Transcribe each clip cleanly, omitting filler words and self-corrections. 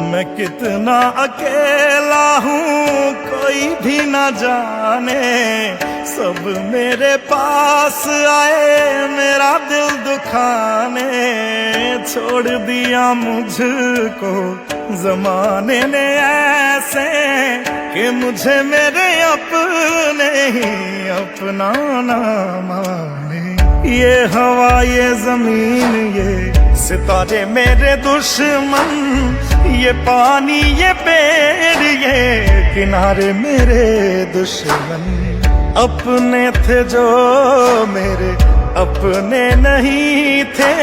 मैं कितना अकेला हूँ कोई भी ना जाने, सब मेरे पास आए मेरा दिल दुखाने। छोड़ दिया मुझको जमाने ने ऐसे कि मुझे मेरे अपने ही अपना ना माने। ये हवा ये जमीन ये सितारे मेरे दुश्मन, ये पानी ये पेड़ ये किनारे मेरे दुश्मन। अपने थे जो मेरे अपने नहीं थे,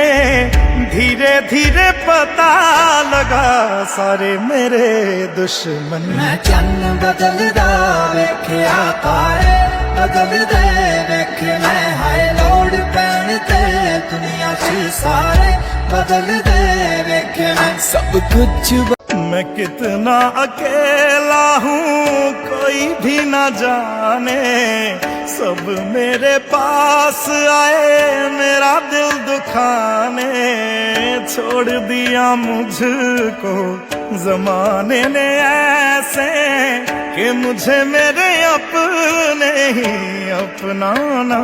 धीरे धीरे पता लगा सारे मेरे दुश्मन। मैं चन्न बदलदा वेख्या तारे बदलदे वेख मैं, हाय लोड़ पैण ते दुनिया च सारे बदलदे वेख मैं। सब कुछ मैं कितना अकेला हूँ कोई भी ना जाने, सब मेरे पास आए मेरा दिल दुखाने। छोड़ दिया मुझको जमाने ने ऐसे कि मुझे मेरे अपने ही अपना ना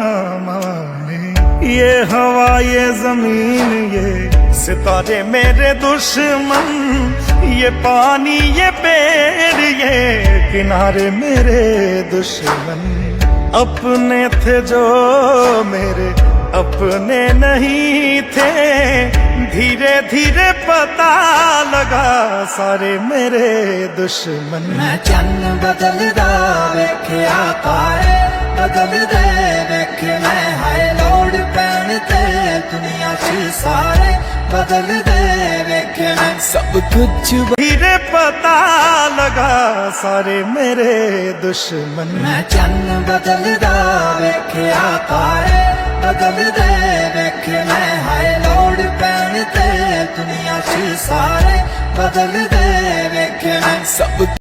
माने। ये हवा ये जमीन ये सितारे मेरे दुश्मन, ये पानी ये पेड़ ये किनारे मेरे दुश्मन। अपने थे जो मेरे अपने नहीं थे, धीरे धीरे पता लगा सारे मेरे दुश्मन। मैं चन्न बदलदा वेख्या तारे बदलदे वेख मैं, हाय लोड़ पैण ते दुनिया च सारे बदलदे वेख मैं। सब कुछ धीरे पता लगा सारे मेरे दुश्मन। मैं चन्न बदलदा वेख्या तारे बदलदे वेख मैं, हाय लोड़ पैण ते दुनिया च सारे बदलदे वेख मैं। सब